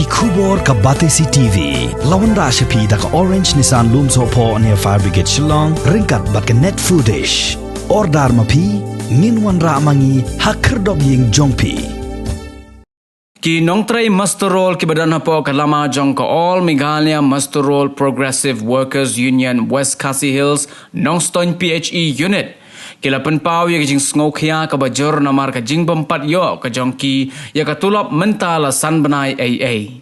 Kubor ka Batesi TV. Lawan Rashapi da ka Orange Nissan Lumso po near Fire Brigade Shillong. Ringkat bat ka net foodish. Ordar mapi. Minwan ra mangi hakerdog ying jongpi. Ki nongtray Mastorol ki badan hapo kalama jong ka all Meghalaya Mastorol Progressive Workers Union West Khasi Hills Nongstoin PHE unit. Kila penpau ya kajing sngokia ka bajor namar ka jing bempat yo ka jongki ya ka tulop mentala san benai AA.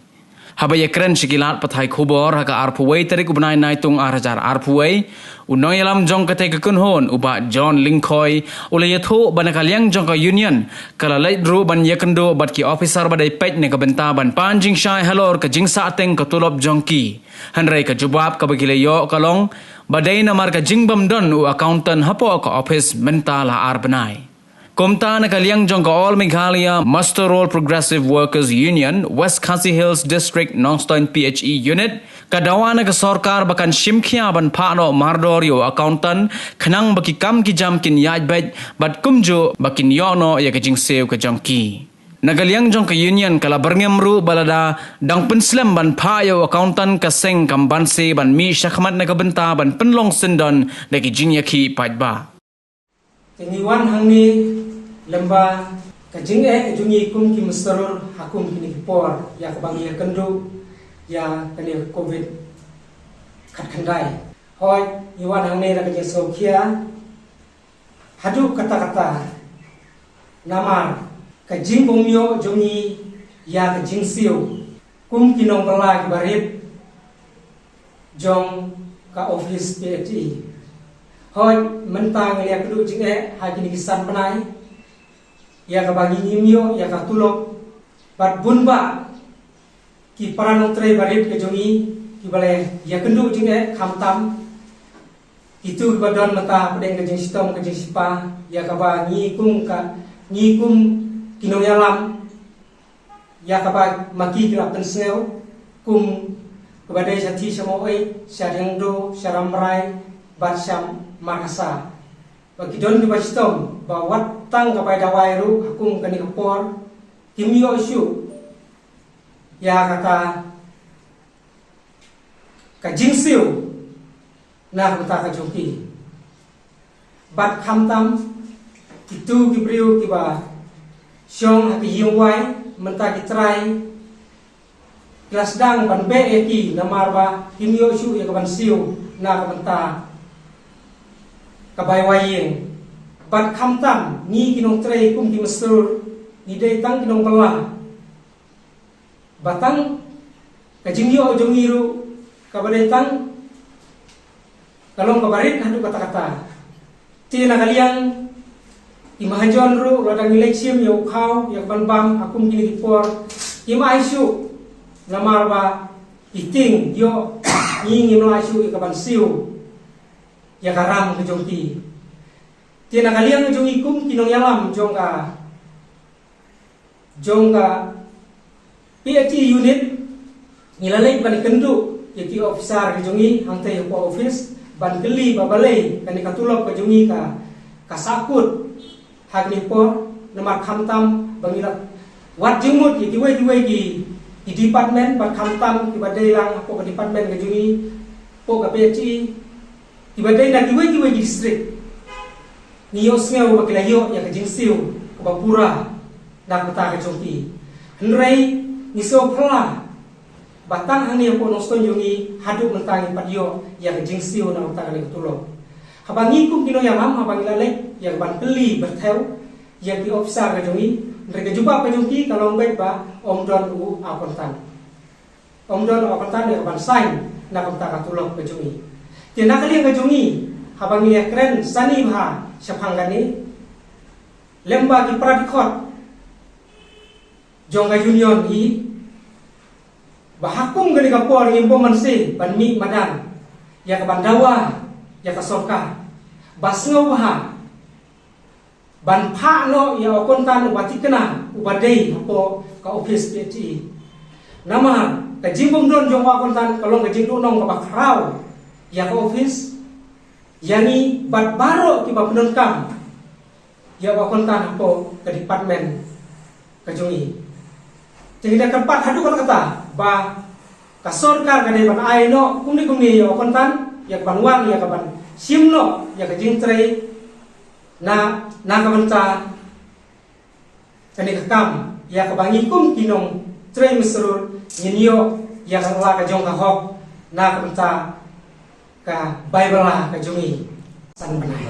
Habaya keren sikilat pathai khubor haka arpuway tarik ubnai naitung arajar arpuway unoy alam jong ka teka kunhon uba John Linkoy ulayatho banakalyang jong ka union kala lait ru ban yakendo bat ki officer badai pet ne ka benta ban panjing shai halor ka jing sa ateng ka tulop jongki hanrai ka jubab ka bagilayo kalong badai namar ka jing bamdon u accountant hapo ka office mentala arbanai. Kumta nakalyang jong ka all Meghalaya Mastorol Progressive Workers Union West Khasi Hills District Nongstoin PHE unit kadawa na ka sorkar bakan shimkhia ban phano mardorio accountant khanang baki kam ki jam kin yaj bet bat kumjo bakin yono ya ka jing seo ka jongki. Nagalyang jong ka union kala berngemru balada dang penslam ban phayo accountant ka seng kam banse ban mi shakhmat na ka benta ban penlong sindon na ki jing yakhi pajba. Tengiwan hangni lemba kajing kajungi kum ki Mastorol hakum kini kipor ya kabangi kendo ya kani covid kat kandai hoi iwan hangni ra kajing sokia hadu kata-kata namar kajing bomyo jungi ya kajing siu kum kinong bala ki barit jong ka office PHE hoi mentang ya kedu jing ha kini kisan penai ya ka bagi ngimyo ya ka tulok bat bunba ki paranong tre barit ke jongi ki bale ya kendu jing khamtam itu badon mata pedeng ke jing sitom ke jing sipa ya ka ba ngikum kinong yalam ya ka ba maki kila pensel kum kebadai sati samoi syareng do syaramrai bat syam markasa bagi don di bastom bawat tang kapai dawai ru hakum kani kapor kimio isu ya kata kajing siu nah kata kajoki bat khamtam itu kibriu kiba syong hati yungwai menta kitrai kelas dang ban be eki namarba kimio isu ya kaban siu nah kabenta kabai wayeng bat khamtam ni kinong tre kum ki Mastorol ni dei tang kinong bala batang kajingyo jongiru kabadai tang kalong kabarit hadu kata-kata tina kaliang imahajon ru radang election yo khau ya ban bam akum kini kipor ima isu namarba iting yo ni ngimla isu ikaban siu ya karam ke jongki tina kaliang jong ikum kinong yalam jongka PHE unit nilalay ban kendu yaki officer ke jongi hangtai po office ban geli babalay kani katulop ke jongi ka kasakut hagni por namar khamtam bangilat wat jengmut yaki wei ki department bat khamtam ki badai lang po ke department ke jongi po ke PHE ibadai na kiwe di district niyo sngaw bakilayo ya kajing siu kabapura na kota kajongki henrai niso pala batang hani po noston yungi hadu mentangi padyo ya kajing siu na kota kali tulo habangi kum kino yalam habangi lalek ya ban keli bertel ya ki officer kajongi mereka jumpa kajongki kalau baik ba omdon u akontan ya ban sign na kota katulo kajongi tina kali yang kajungi habang lihat keren sani bah syaphanggani lemba ki pradikot jongga union hi bahakum gani kapor ngimpo manse banmi madan ya ka bandawa ya ka sorka basngo bah ban pha no ya okontan ubatikna ubadei hapo ka office PHE nama ka jimbom don jongwa kontan kalong ka jingdu nong ka bakrau ya ka office yani bat baro ki bapenon kam ya ba kontan hapo ke department kajungi Jadi dah keempat hadu kata bah kasorkar kade ban aino kumni ya kontan ya ban wan ya ban simno ya ke jingtrai na kabanta kane kakam ya ke bangikum kinong trai mesrul nyinyo ya ka la ka jong ka hok na kabanta ka bible la ka jongi san banai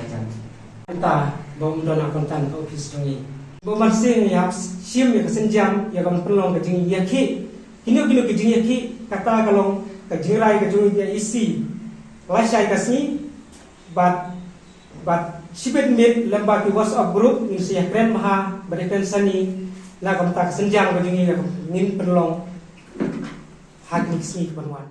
anta bom dona kontan ka office jongi boman sing ya sim ya kesenjam ya kam pelong ke jingi ya ki kino ke jingi ya ki kata kalong ke jirai ke jingi ya isi lasai kasni bat sibet mit lamba ki WhatsApp group ni sia kren maha berikan sani la kam tak senjam ke jingi ya ngin pelong hak ni sini banwan